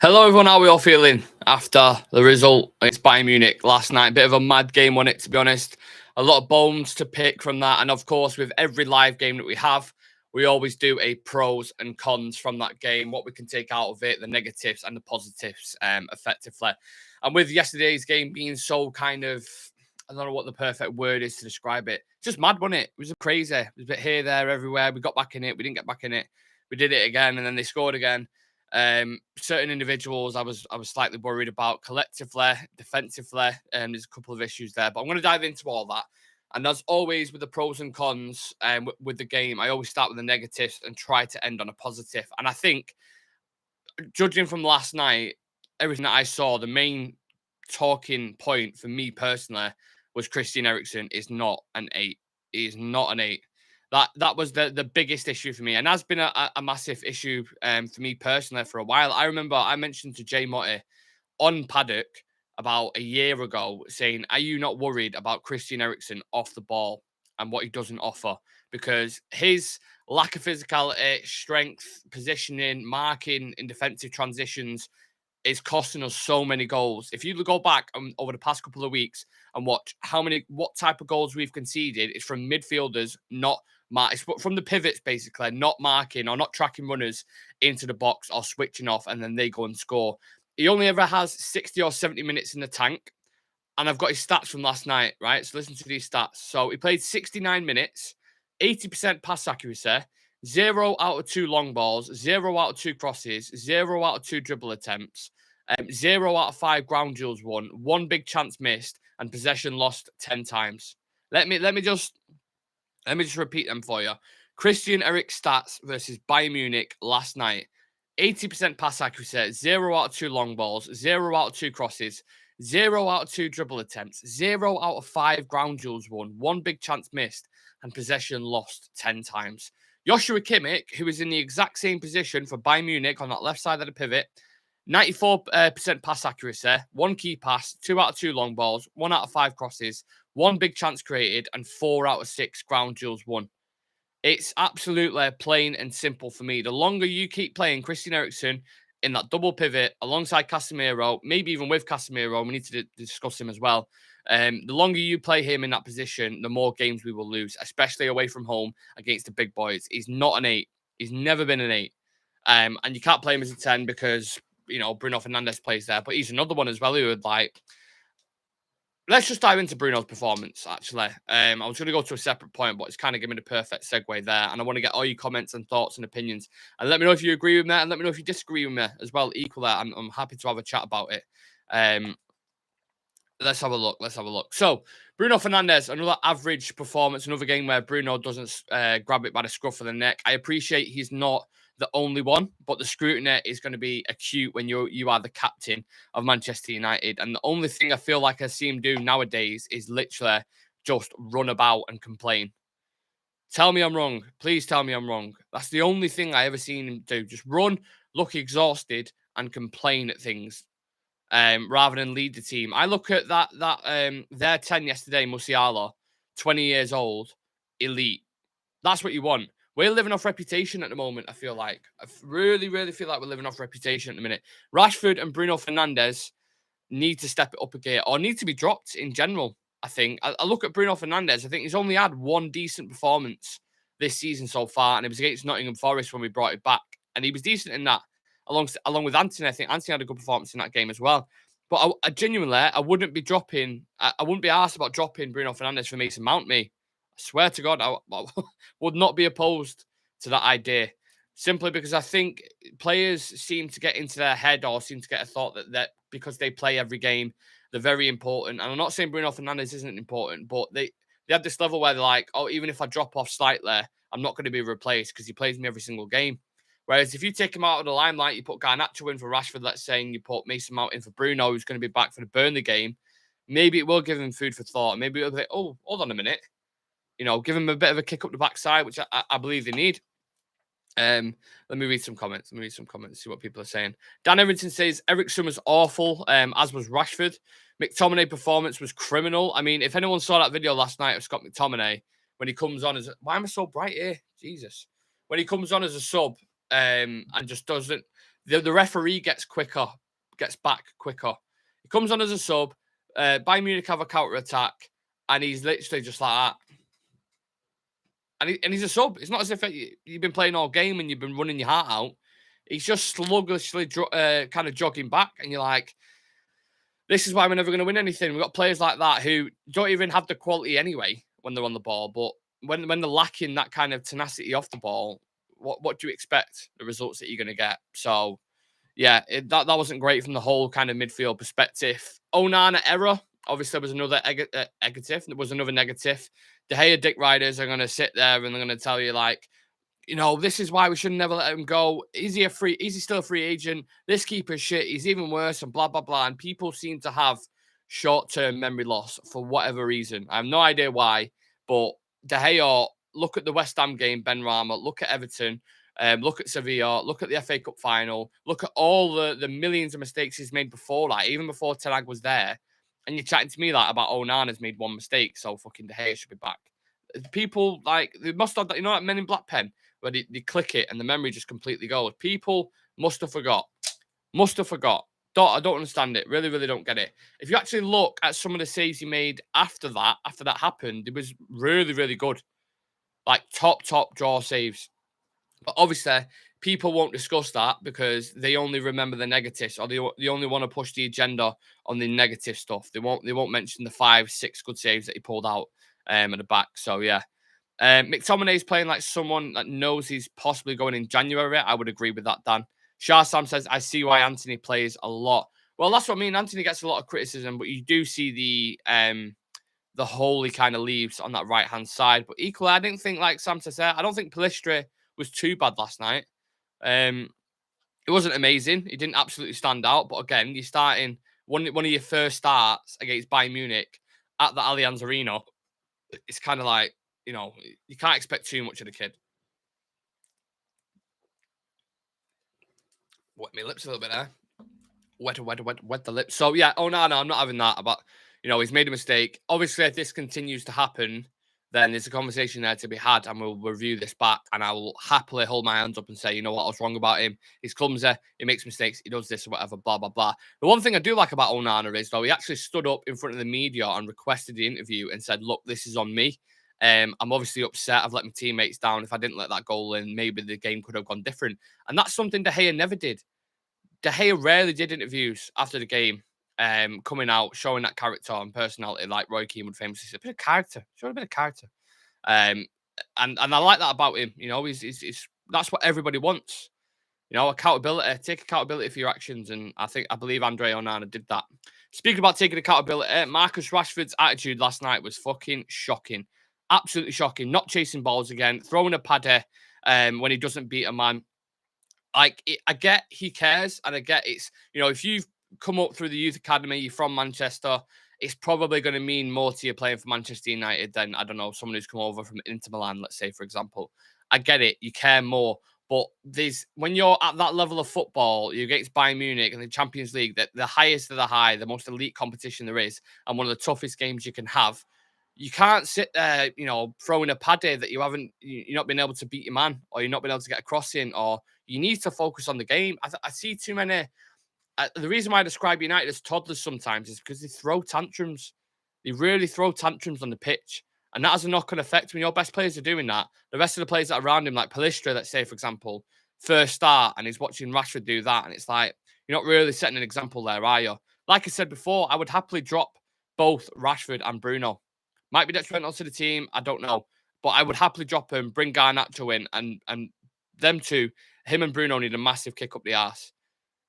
Hello, everyone. How are we all feeling after the result against Bayern Munich last night? Bit of a mad game on it, to be honest. A lot of bones to pick from that. And of course, with every live game that we have, we always do a pros and cons from that game, what we can take out of it, the negatives and the positives, effectively. And with yesterday's game being so kind of, I don't know what the perfect word is to describe it. Just mad, wasn't it? It was crazy. It was a bit here, there, everywhere. We got back in it. We didn't get back in it. We did it again, and then they scored again. Certain individuals I was slightly worried about collectively, defensively, and there's a couple of issues there. But I'm going to dive into all that. And as always, with the pros and cons with the game, I always start with the negatives and try to end on a positive. And I think, judging from last night, everything that I saw, the main talking point for me personally was Christian Eriksen is not an 8. He is not an 8. That was the biggest issue for me, and has been a massive issue for me personally for a while. I remember I mentioned to Jay Motti on Paddock about a year ago, saying, "Are you not worried about Christian Eriksen off the ball and what he doesn't offer? Because his lack of physicality, strength, positioning, marking in defensive transitions is costing us so many goals. If you go back over the past couple of weeks and watch what type of goals we've conceded, it's from midfielders, not it's from the pivots, basically, not marking or not tracking runners into the box or switching off, and then they go and score. He only ever has 60 or 70 minutes in the tank. And I've got his stats from last night, right? So listen to these stats. So he played 69 minutes, 80% pass accuracy, 0 out of 2 long balls, 0 out of 2 crosses, 0 out of 2 dribble attempts, 0 out of 5 ground duels won, 1 big chance missed, and possession lost 10 times. Let me just repeat them for you. Christian Eriksen stats versus Bayern Munich last night. 80% pass accuracy, 0 out of 2 long balls, 0 out of 2 crosses, 0 out of 2 dribble attempts, 0 out of 5 ground duels won, 1 big chance missed, and possession lost 10 times. Joshua Kimmich, who is in the exact same position for Bayern Munich on that left side of the pivot, 94% pass accuracy, 1 key pass, 2 out of 2 long balls, 1 out of 5 crosses, 1 big chance created, and 4 out of 6 ground duels won. It's absolutely plain and simple for me. The longer you keep playing Christian Eriksen in that double pivot alongside Casemiro, maybe even with Casemiro, we need to discuss him as well. The longer you play him in that position, the more games we will lose, especially away from home against the big boys. He's not an 8. He's never been an 8. And you can't play him as a 10 because, Bruno Fernandes plays there. But he's another one as well who would Let's just dive into Bruno's performance, actually. I was going to go to a separate point, but it's kind of giving me the perfect segue there. And I want to get all your comments and thoughts and opinions. And let me know if you agree with me, and let me know if you disagree with me as well. Equally, I'm happy to have a chat about it. Let's have a look. So, Bruno Fernandes, another average performance, another game where Bruno doesn't grab it by the scruff of the neck. I appreciate he's not the only one, but the scrutiny is going to be acute when you are the captain of Manchester United. And the only thing I feel like I see him do nowadays is literally just run about and complain. Tell me I'm wrong. Please tell me I'm wrong. That's the only thing I ever seen him do. Just run, look exhausted, and complain at things. Rather than lead the team. I look at their 10 yesterday, Musiala, 20 years old, elite. That's what you want. We're living off reputation at the moment, I feel like. I really, really feel like we're living off reputation at the minute. Rashford and Bruno Fernandes need to step it up a gear or need to be dropped in general, I think. I look at Bruno Fernandes. I think he's only had one decent performance this season so far, and it was against Nottingham Forest when we brought it back. And he was decent in that, along with Anthony. I think Anthony had a good performance in that game as well. But I genuinely, I wouldn't be dropping. I wouldn't be asked about dropping Bruno Fernandes for Mason Mount. I swear to God, I would not be opposed to that idea. Simply because I think players seem to get into their head or seem to get a thought that because they play every game, they're very important. And I'm not saying Bruno Fernandes isn't important, but they have this level where they're like, oh, even if I drop off slightly, I'm not going to be replaced because he plays me every single game. Whereas if you take him out of the limelight, you put Garnacho in for Rashford, let's say, and you put Mason Mount in for Bruno, who's going to be back for the Burnley game, maybe it will give him food for thought. Maybe it'll be, oh, hold on a minute. Give him a bit of a kick up the backside, which I believe they need. Let me read some comments. See what people are saying. Dan Everton says Eriksen was awful, as was Rashford. McTominay performance was criminal. I mean, if anyone saw that video last night of Scott McTominay, when he comes on as why am I so bright here? Jesus. When he comes on as a sub, and just doesn't the referee gets back quicker. He comes on as a sub. Bayern Munich have a counter attack, and he's literally just like that. And he's a sub. It's not as if you've been playing all game and you've been running your heart out. He's just sluggishly kind of jogging back, and you're like, this is why we're never going to win anything. We've got players like that who don't even have the quality anyway when they're on the ball, but when they're lacking that kind of tenacity off the ball, what do you expect the results that you're going to get? So, yeah, that wasn't great from the whole kind of midfield perspective. Onana error, obviously, there was another negative. There was another negative. De Gea dick riders are going to sit there and they're going to tell you, like, you know, this is why we should never let him go. Is he still a free agent? This keeper's shit. He's even worse and blah, blah, blah. And people seem to have short-term memory loss for whatever reason. I have no idea why, but De Gea, look at the West Ham game, Benrahma, look at Everton, look at Sevilla, look at the FA Cup final, look at all the millions of mistakes he's made before that, even before Ten Hag was there. And you're chatting to me like about Onana's made one mistake, so fucking De Gea should be back. People, like, they must have that, you know, that Men in Black pen, where they click it and the memory just completely goes. People must have forgot. I don't understand it. Really, really don't get it. If you actually look at some of the saves he made after that happened, it was really, really good. Like top draw saves. But obviously, people won't discuss that because they only remember the negatives, or they only want to push the agenda on the negative stuff. They won't mention the 5-6 good saves that he pulled out at the back. So yeah. McTominay's playing like someone that knows he's possibly going in January. I would agree with that, Dan. Shah Sam says, I see why Anthony plays a lot. Well, that's what I mean. Anthony gets a lot of criticism, but you do see the hole he kind of leaves on that right-hand side. But equally, I didn't think, like Sam says there, I don't think Pellistri was too bad last night. It wasn't amazing. He didn't absolutely stand out. But again, you're starting one of your first starts against Bayern Munich at the Allianz Arena. It's kind of like, you know, you can't expect too much of the kid. Wet my lips a little bit there. Wet the lips. So, yeah, Onana, I'm not having that. But, you know, he's made a mistake. Obviously, if this continues to happen, then there's a conversation there to be had, and we'll review this back, and I will happily hold my hands up and say, you know what, I was wrong about him. He's clumsy. He makes mistakes. He does this or whatever, blah, blah, blah. The one thing I do like about Onana is, though, he actually stood up in front of the media and requested the interview and said, look, this is on me. I'm obviously upset. I've let my teammates down. If I didn't let that goal in, maybe the game could have gone different. And that's something De Gea never did. De Gea rarely did interviews after the game, coming out, showing that character and personality like Roy Keane would famously say. A bit of character. Showing a bit of character. And I like that about him. You know, he's that's what everybody wants. You know, accountability. Take accountability for your actions. And I believe Andre Onana did that. Speaking about taking accountability, Marcus Rashford's attitude last night was fucking shocking. Absolutely shocking. Not chasing balls again. Throwing a paddy when he doesn't beat a man. Like, I get he cares, and I get it's, you know, if you've come up through the youth academy, you're from Manchester, it's probably going to mean more to you playing for Manchester United than, I don't know, someone who's come over from Inter Milan, let's say, for example. I get it. You care more. But when you're at that level of football, you're against Bayern Munich and the Champions League, that the highest of the high, the most elite competition there is, and one of the toughest games you can have, you can't sit there, you know, throwing a paddy that you're not been able to beat your man, or you're not been able to get a cross in, or you need to focus on the game. I see too many. The reason why I describe United as toddlers sometimes is because they throw tantrums. They really throw tantrums on the pitch. And that has a knock-on effect when your best players are doing that. The rest of the players that are around him, like Pellistri, let's say, for example, first start, and he's watching Rashford do that. And it's like, you're not really setting an example there, are you? Like I said before, I would happily drop both Rashford and Bruno. Might be detrimental to the team, I don't know. But I would happily drop him, bring Garnacho in, and them two, him and Bruno, need a massive kick up the arse.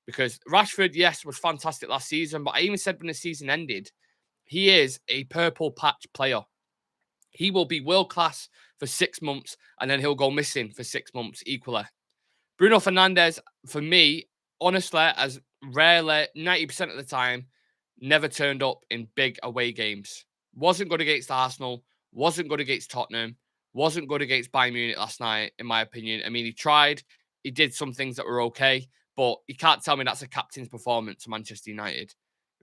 Because Rashford, yes, was fantastic last season, but I even said when the season ended, he is a purple patch player. He will be world-class for 6 months, and then he'll go missing for 6 months equally. Bruno Fernandes, for me, honestly, as rarely, 90% of the time, never turned up in big away games. Wasn't good against Arsenal, wasn't good against Tottenham, wasn't good against Bayern Munich last night, in my opinion. I mean, he tried, he did some things that were okay, but you can't tell me that's a captain's performance to Manchester United.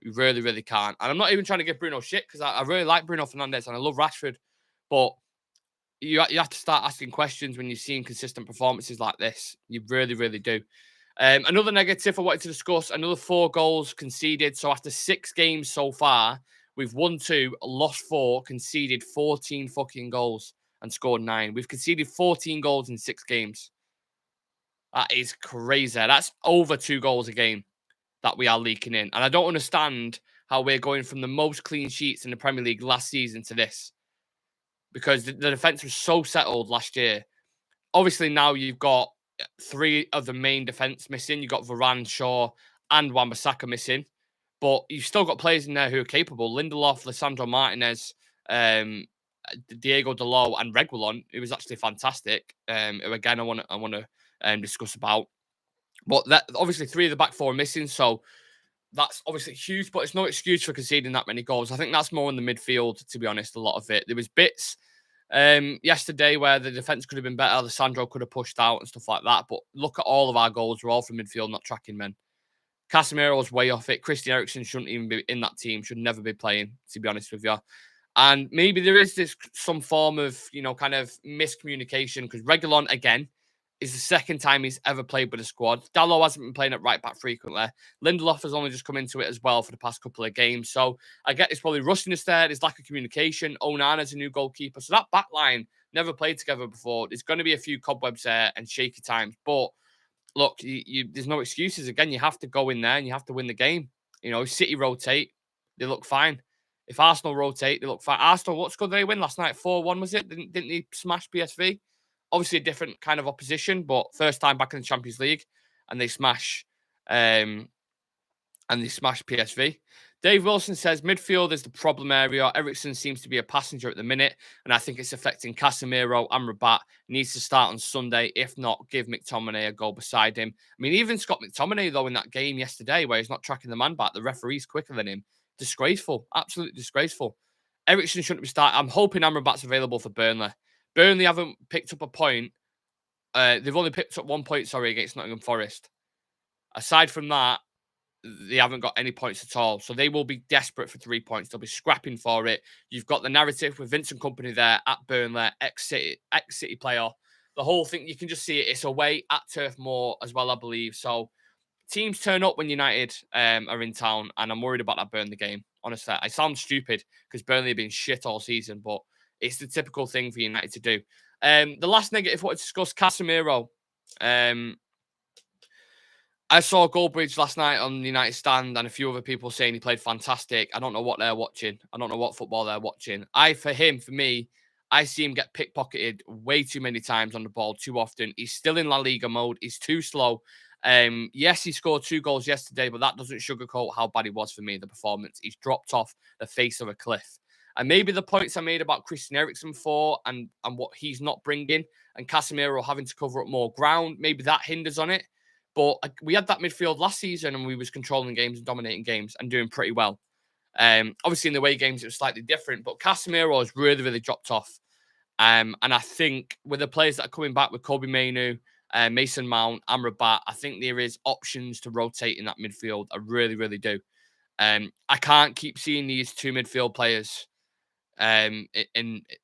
You really, really can't. And I'm not even trying to give Bruno shit, because I really like Bruno Fernandes and I love Rashford. But you have to start asking questions when you're seeing consistent performances like this. You really, really do. Another negative I wanted to discuss, another 4 goals conceded. So after 6 games so far, we've won 2, lost 4, conceded 14 fucking goals and scored 9. We've conceded 14 goals in 6 games. That is crazy. That's over 2 goals a game that we are leaking in. And I don't understand how we're going from the most clean sheets in the Premier League last season to this. Because the defence was so settled last year. Obviously, now you've got 3 of the main defence missing. You've got Varane, Shaw, and Wan-Bissaka missing. But you've still got players in there who are capable. Lindelof, Lisandro Martinez, Diego Dalot, and Reguilon, who was actually fantastic. Who again I want to discuss about. But that obviously 3 of the back 4 are missing, so that's obviously huge. But it's no excuse for conceding that many goals. I think that's more in the midfield, to be honest. A lot of it. There was bits yesterday where the defense could have been better. Sandro could have pushed out and stuff like that. But look at all of our goals. We're all from midfield, not tracking men. Casemiro was way off it. Christian Eriksen shouldn't even be in that team. Should never be playing, to be honest with you. And maybe there is some form of, kind of miscommunication because Reguilon, again, is the second time he's ever played with the squad. Dalot hasn't been playing at right back frequently. Lindelof has only just come into it as well for the past couple of games. So I get there's probably rustiness there. There's lack of communication. Onana's a new goalkeeper. So that back line never played together before. There's going to be a few cobwebs there and shaky times. But look, there's no excuses. Again, you have to go in there and you have to win the game. City rotate. They look fine. If Arsenal rotate, they look fine. Arsenal, what score did they win last night? 4-1, was it? Didn't they smash PSV? Obviously a different kind of opposition, but first time back in the Champions League, and they smash PSV. Dave Wilson says midfield is the problem area. Eriksen seems to be a passenger at the minute, and I think it's affecting Casemiro and Rabat. Needs to start on Sunday. If not, give McTominay a goal beside him. I mean, even Scott McTominay, though, in that game yesterday where he's not tracking the man back, the referee's quicker than him. Disgraceful. Absolutely disgraceful. Eriksen shouldn't be starting. I'm hoping Amrabat's available for Burnley. Burnley haven't picked up a point. They've only picked up 1 point, against Nottingham Forest. Aside from that, they haven't got any points at all. So they will be desperate for 3 points. They'll be scrapping for it. You've got the narrative with Vincent Kompany there at Burnley, ex-City player. The whole thing, you can just see it. It's away at Turf Moor as well, I believe. So teams turn up when United are in town, and I'm worried about that Burnley game. Honestly, I sound stupid because Burnley have been shit all season, but it's the typical thing for United to do. The last negative I want to discuss, Casemiro. I saw Goldbridge last night on the United stand and a few other people saying he played fantastic. I don't know what they're watching. I don't know what football they're watching. For me, I see him get pickpocketed way too many times on the ball too often. He's still in La Liga mode. He's too slow. Yes, he scored 2 goals yesterday, but that doesn't sugarcoat how bad he was for me, the performance. He's dropped off the face of a cliff. And maybe the points I made about Christian Eriksen and what he's not bringing and Casemiro having to cover up more ground, maybe that hinders on it. But we had that midfield last season and we was controlling games and dominating games and doing pretty well. Obviously, in the away games, it was slightly different. But Casemiro has really, really dropped off. And I think with the players that are coming back with Kobe Mainu, Mason Mount, Amrabat, I think there is options to rotate in that midfield. I really, really do. I can't keep seeing these 2 midfield players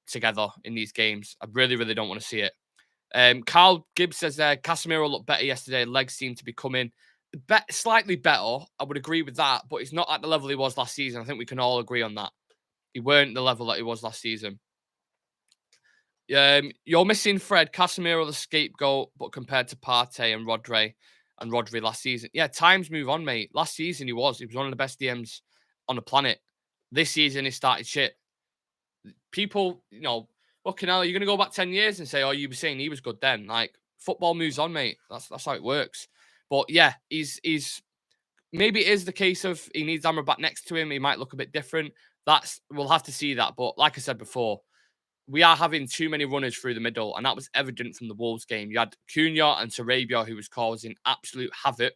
together in these games. I really, really don't want to see it. Carl Gibbs says there, Casemiro looked better yesterday. Legs seem to be coming slightly better. I would agree with that, but he's not at the level he was last season. I think we can all agree on that. He weren't the level that he was last season. You're missing Fred. Casemiro the scapegoat, but compared to Partey and Rodri last season. Yeah, times move on, mate. Last season he was one of the best DMs on the planet. This season he started shit. People, fucking hell, you're going to go back 10 years and say, oh, you were saying he was good then. Like, football moves on, mate. That's how it works. But yeah, he's maybe it is the case of he needs Amrabat next to him. He might look a bit different. We'll have to see that. But like I said before, we are having too many runners through the middle, and that was evident from the Wolves game. You had Cunha and Sarabia, who was causing absolute havoc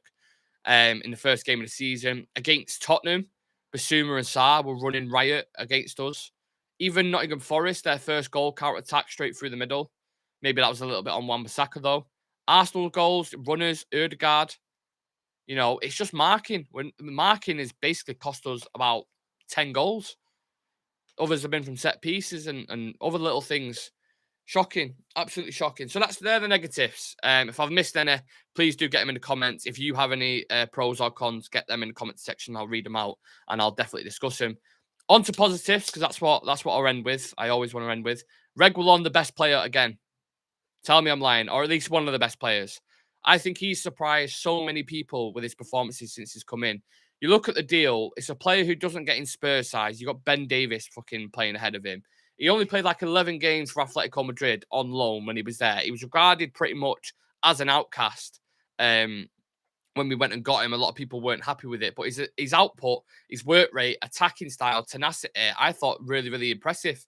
in the first game of the season. Against Tottenham, Basuma and Sarr were running riot against us. Even Nottingham Forest, their first goal, counter-attack straight through the middle. Maybe that was a little bit on Wan-Bissaka, though. Arsenal goals, runners, Ødegaard. It's just marking. When the marking has basically cost us about 10 goals. Others have been from set pieces and other little things. Shocking, absolutely shocking. So they're the negatives. If I've missed any, please do get them in the comments. If you have any pros or cons, get them in the comment section. I'll read them out and I'll definitely discuss them. On to positives, because that's what I'll end with. I always want to end with. Reguilon, the best player again. Tell me I'm lying, or at least one of the best players. I think he's surprised so many people with his performances since he's come in. You look at the deal, it's a player who doesn't get in Spurs size. You got Ben Davis fucking playing ahead of him. He only played like 11 games for Atletico Madrid on loan when he was there. He was regarded pretty much as an outcast. When we went and got him, a lot of people weren't happy with it. But his output, his work rate, attacking style, tenacity, I thought really, really impressive.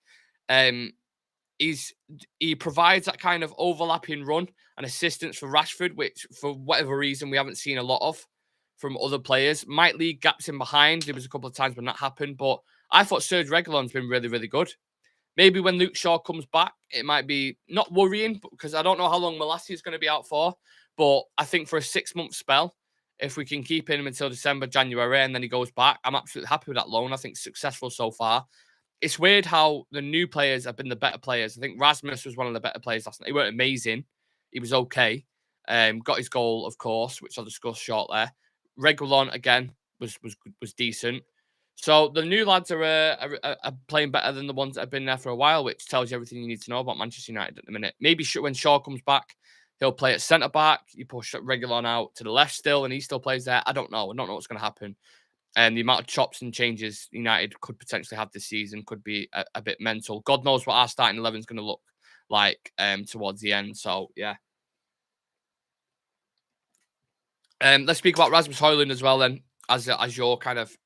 He provides that kind of overlapping run and assistance for Rashford, which for whatever reason we haven't seen a lot of from other players. Might leave gaps in behind. There was a couple of times when that happened, but I thought Serge Reguilon's been really, really good. Maybe when Luke Shaw comes back, it might be not worrying because I don't know how long Malassi is going to be out for. But I think for a 6-month spell, if we can keep him until December, January, and then he goes back, I'm absolutely happy with that loan. I think successful so far. It's weird how the new players have been the better players. I think Rasmus was one of the better players last night. He weren't amazing. He was okay. Got his goal, of course, which I'll discuss shortly. Reguilon, again, was decent. So the new lads are playing better than the ones that have been there for a while, which tells you everything you need to know about Manchester United at the minute. Maybe when Shaw comes back, he'll play at centre-back. You push Reguilon out to the left still, and he still plays there. I don't know. I don't know what's going to happen. And the amount of chops and changes United could potentially have this season could be a bit mental. God knows what our starting 11 is going to look like towards the end. So, yeah. Let's speak about Rasmus Højlund as well then, as your kind of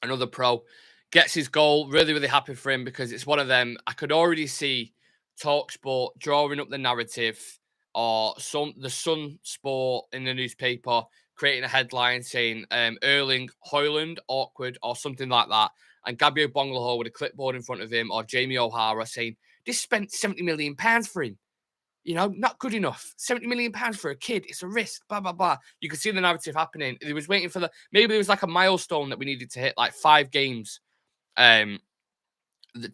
another pro. Gets his goal. Really, really happy for him because it's one of them. I could already see TalkSport drawing up the narrative or the Sun Sport in the newspaper creating a headline saying Erling Højlund awkward or something like that. And Gabio Bongaloho with a clipboard in front of him or Jamie O'Hara saying, this spent £70 million for him. You know, not good enough. £70 million for a kid. It's a risk. Blah, blah, blah. You could see the narrative happening. He was waiting for maybe there was like a milestone that we needed to hit, like 5 games to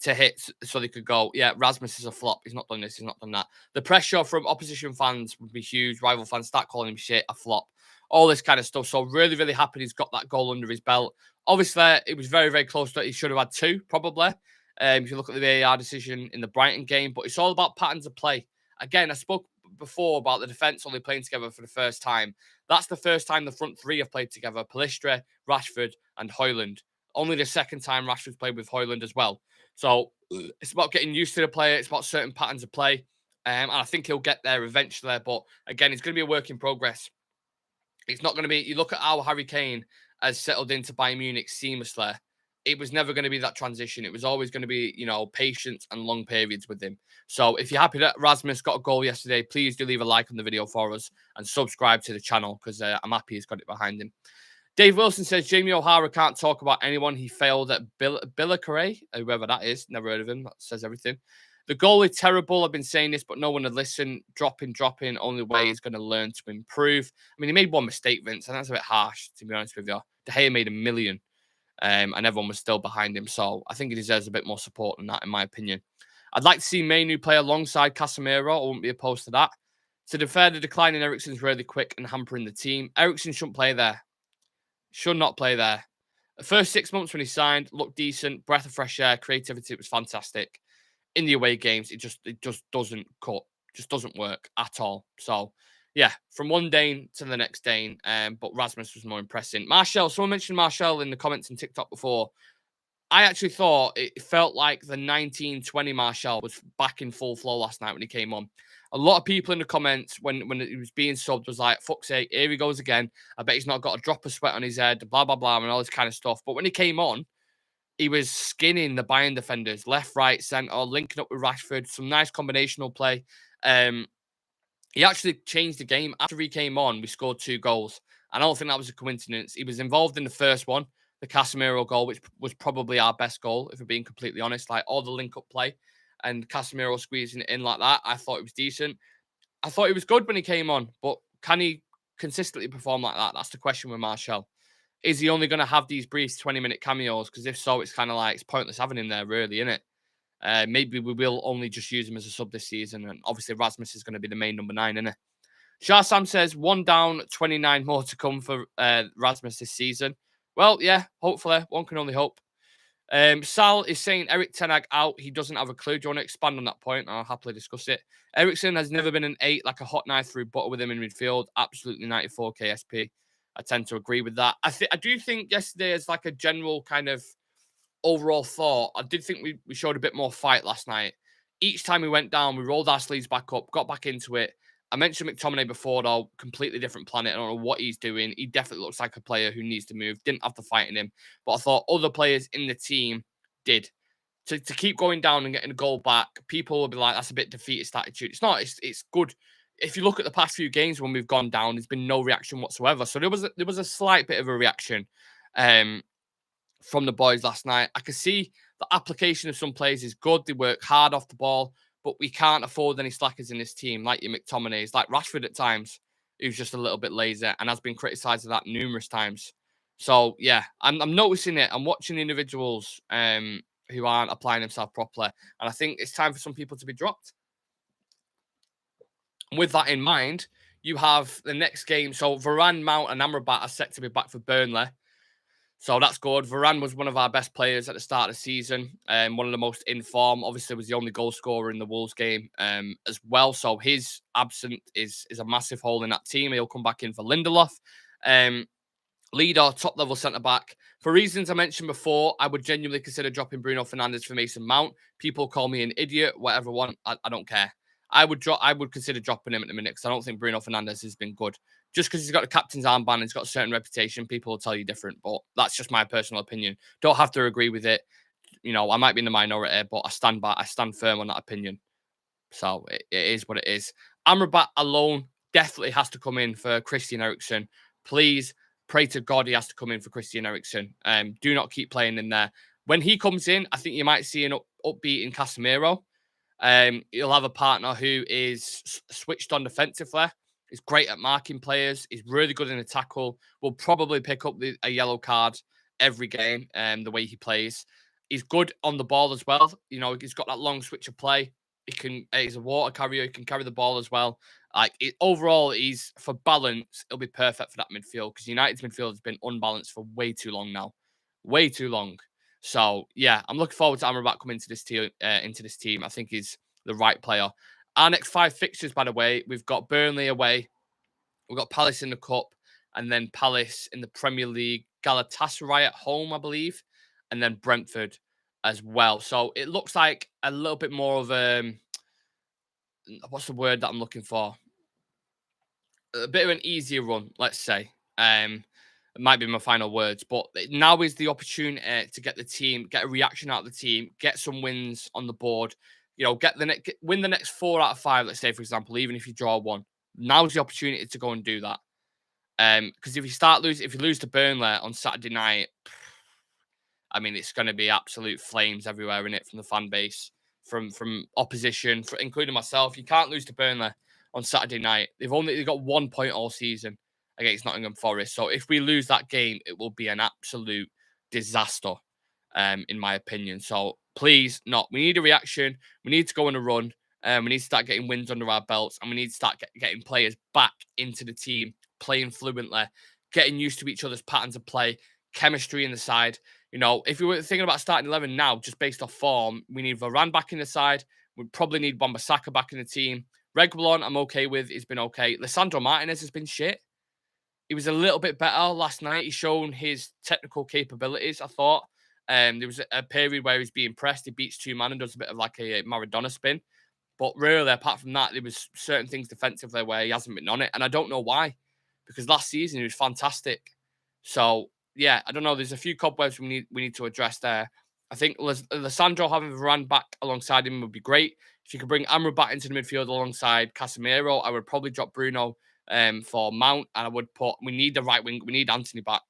hit so they could go, yeah, Rasmus is a flop. He's not done this. He's not done that. The pressure from opposition fans would be huge. Rival fans start calling him shit, a flop. All this kind of stuff. So really, really happy he's got that goal under his belt. Obviously, it was very, very close to it. He should have had 2, probably. If you look at the VAR decision in the Brighton game. But it's all about patterns of play. Again, I spoke before about the defence only playing together for the first time. That's the first time the front 3 have played together. Pellistri, Rashford and Højlund. Only the second time Rashford's played with Højlund as well. So it's about getting used to the player. It's about certain patterns of play. And I think he'll get there eventually. But again, it's going to be a work in progress. It's not going to be... You look at how Harry Kane has settled into Bayern Munich seamlessly. It was never going to be that transition. It was always going to be, you know, patience and long periods with him. So if you're happy that Rasmus got a goal yesterday, please do leave a like on the video for us and subscribe to the channel because I'm happy he's got it behind him. Dave Wilson says, Jamie O'Hara can't talk about anyone. He failed at Billicaray, whoever that is. Never heard of him. That says everything. The goal is terrible. I've been saying this, but no one would listen. Dropping. Only way he's going to learn to improve. I mean, he made one mistake, Vince, and that's a bit harsh, to be honest with you. De Gea made 1 million. And everyone was still behind him. So I think he deserves a bit more support than that, in my opinion. I'd like to see Mainu play alongside Casemiro. I wouldn't be opposed to that. To be fair, the decline in Eriksen is really quick and hampering the team. Eriksen shouldn't play there. Should not play there. The first 6 months when he signed, looked decent. Breath of fresh air, creativity was fantastic. In the away games, it just doesn't cut. Just doesn't work at all. So, yeah, from one day to the next day, but Rasmus was more impressive. Martial, someone mentioned Martial in the comments on TikTok before. I actually thought it felt like the 1920 Martial was back in full flow last night when he came on. A lot of people in the comments when he was being subbed was like, fuck's sake, here he goes again. I bet he's not got a drop of sweat on his head, blah, blah, blah, and all this kind of stuff. But when he came on, he was skinning the Bayern defenders, left, right, centre, linking up with Rashford, some nice combinational play. He actually changed the game. After he came on, we scored 2 goals. I don't think that was a coincidence. He was involved in the first one, the Casemiro goal, which was probably our best goal, if we're being completely honest. Like all the link-up play and Casemiro squeezing it in like that, I thought it was decent. I thought he was good when he came on, but can he consistently perform like that? That's the question with Martial. Is he only going to have these brief 20-minute cameos? Because if so, it's kind of like it's pointless having him there, really, isn't it? Maybe we will only just use him as a sub this season. And obviously Rasmus is going to be the main number 9, isn't it? Shah Sam says, 1 down, 29 more to come for Rasmus this season. Well, yeah, hopefully. One can only hope. Sal is saying Erik Ten Hag out. He doesn't have a clue. Do you want to expand on that point? I'll happily discuss it. Eriksen has never been an 8, like a hot knife through butter with him in midfield. Absolutely 94 KSP. I tend to agree with that. I do think yesterday is like a general kind of overall thought. I did think we showed a bit more fight last night. Each time we went down, we rolled our sleeves back up, got back into it. I mentioned McTominay before, though. Completely different planet. I don't know what he's doing. He definitely looks like a player who needs to move. Didn't have the fight in him. But I thought other players in the team did. To keep going down and getting a goal back, people will be like, that's a bit defeatist attitude. It's not. It's good. If you look at the past few games when we've gone down, there's been no reaction whatsoever. So there was a slight bit of a reaction from the boys last night. I could see the application of some players is good. They work hard off the ball, but we can't afford any slackers in this team, like your McTominays, like Rashford at times, who's just a little bit lazy and has been criticised of that numerous times. So, yeah, I'm noticing it. I'm watching individuals who aren't applying themselves properly, and I think it's time for some people to be dropped. And with that in mind, you have the next game. So, Varane, Mount, and Amrabat are set to be back for Burnley. So that's good. Varane was one of our best players at the start of the season, one of the most in form. Obviously, was the only goal scorer in the Wolves game as well. So his absence is a massive hole in that team. He'll come back in for Lindelof. Leader, top-level centre-back. For reasons I mentioned before, I would genuinely consider dropping Bruno Fernandes for Mason Mount. People call me an idiot, whatever one. I don't care. I would consider dropping him at the minute because I don't think Bruno Fernandes has been good. Just because he's got the captain's armband and he's got a certain reputation, people will tell you different. But that's just my personal opinion. Don't have to agree with it. You know, I might be in the minority, but I stand firm on that opinion. So it is what it is. Amrabat alone definitely has to come in for Christian Eriksen. Please pray to God he has to come in for Christian Eriksen. Do not keep playing in there. When he comes in, I think you might see an upbeat in Casemiro. He'll have a partner who is switched on defensively. He's great at marking players. He's really good in a tackle. Will probably pick up a yellow card every game. The way he plays, he's good on the ball as well. You know, he's got that long switch of play. He's a water carrier. He can carry the ball as well. Overall, he's for balance. It'll be perfect for that midfield because United's midfield has been unbalanced for way too long now, way too long. So yeah, I'm looking forward to Amrabat coming into this team. I think he's the right player. Our next 5 fixtures, by the way, we've got Burnley away, we've got Palace in the Cup, and then Palace in the Premier League, Galatasaray at home, I believe, and then Brentford as well. So it looks like a little bit more of what's the word that I'm looking for? A bit of an easier run, let's say. It might be my final words, but now is the opportunity to get a reaction out of the team, get some wins on the board. You know, win the next 4 out of 5, let's say, for example, even if you draw 1. Now's the opportunity to go and do that. Because if you lose to Burnley on Saturday night, I mean, it's going to be absolute flames everywhere in it from the fan base, from opposition, including myself. You can't lose to Burnley on Saturday night. They've got 1 point all season against Nottingham Forest. So if we lose that game, it will be an absolute disaster, in my opinion. So please, we need a reaction. We need to go on a run. We need to start getting wins under our belts, and we need to start getting players back into the team, playing fluently, getting used to each other's patterns of play, chemistry in the side. You know, if we were thinking about starting 11 now, just based off form, we need Varane back in the side. We probably need Wan-Bissaka back in the team. Reguilon, I'm okay with. He's been okay. Lisandro Martinez has been shit. He was a little bit better last night. He's shown his technical capabilities, I thought. There was a period where he's being pressed. He beats 2 man and does a bit of like a Maradona spin. But really, apart from that, there was certain things defensively where he hasn't been on it. And I don't know why. Because last season, he was fantastic. So, yeah, I don't know. There's a few cobwebs we need to address there. I think Lisandro having Varane back alongside him would be great. If you could bring Amrabat into the midfield alongside Casemiro, I would probably drop Bruno for Mount, and I would we need the right wing. We need Anthony back.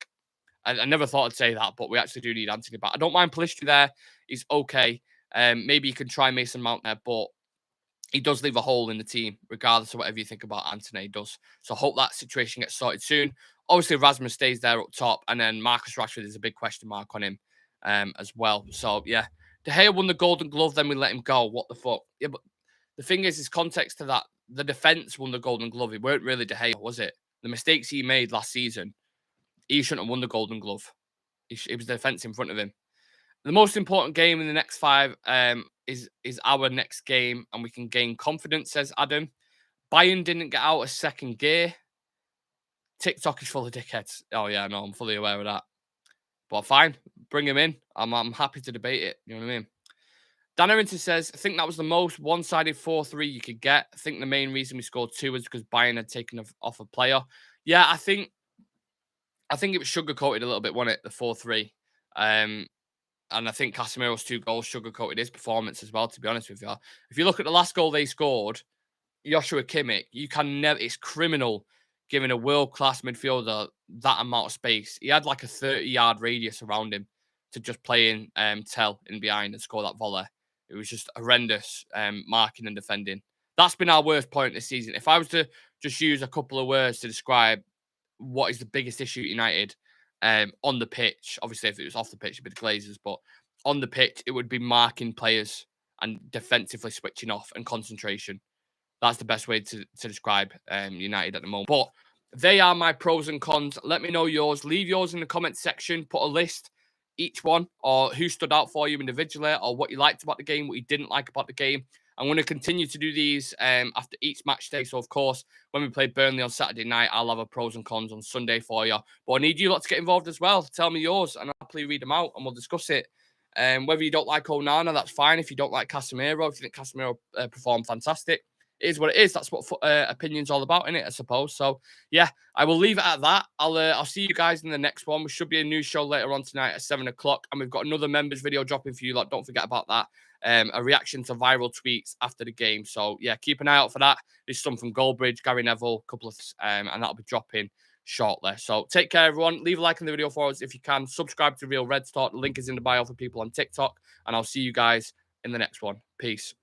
I never thought I'd say that, but we actually do need Anthony back. I don't mind Pellistri there. He's okay. Maybe you can try Mason Mount there, but he does leave a hole in the team, regardless of whatever you think about Anthony. He does. So I hope that situation gets sorted soon. Obviously, Rasmus stays there up top, and then Marcus Rashford is a big question mark on him as well. So, yeah, De Gea won the Golden Glove, then we let him go. What the fuck? Yeah, but the thing is context to that. The defense won the Golden Glove. It weren't really De Gea, was it? The mistakes he made last season, he shouldn't have won the Golden Glove. It was the defense in front of him. The most important game in the next 5 is our next game, and we can gain confidence, says Adam. Bayern didn't get out of second gear. TikTok is full of dickheads. Oh, yeah, no, I'm fully aware of that. But fine, bring him in. I'm happy to debate it. You know what I mean? Dan Errington says, I think that was the most one-sided 4-3 you could get. I think the main reason we scored 2 was because Bayern had taken off a player. Yeah, I think it was sugar-coated a little bit, wasn't it, the 4-3? And I think Casemiro's 2 goals sugar-coated his performance as well, to be honest with you. If you look at the last goal they scored, Joshua Kimmich, you can never, it's criminal giving a world-class midfielder that amount of space. He had like a 30-yard radius around him to just play in tell in behind and score that volley. It was just horrendous marking and defending. That's been our worst point this season. If I was to just use a couple of words to describe what is the biggest issue at United on the pitch, obviously if it was off the pitch, it'd be the Glazers, but on the pitch, it would be marking players and defensively switching off and concentration. That's the best way to describe United at the moment. But they are my pros and cons. Let me know yours. Leave yours in the comments section. Put a list, each one, or who stood out for you individually, or what you liked about the game, what you didn't like about the game. I'm going to continue to do these after each match day. So, of course, when we play Burnley on Saturday night, I'll have a pros and cons on Sunday for you. But I need you lot to get involved as well. Tell me yours, and I'll happily read them out, and we'll discuss it. Whether you don't like Onana, that's fine. If you don't like Casemiro, if you think Casemiro performed fantastic, it is what it is. That's what opinion's all about, innit, I suppose. So, yeah, I will leave it at that. I'll see you guys in the next one. We should be a news show later on tonight at 7 o'clock. And we've got another members video dropping for you lot. Don't forget about that. A reaction to viral tweets after the game. So, yeah, keep an eye out for that. There's some from Goldbridge, Gary Neville, a couple of, and that'll be dropping shortly. So, take care, everyone. Leave a like on the video for us if you can. Subscribe to Real Red Talk. The link is in the bio for people on TikTok. And I'll see you guys in the next one. Peace.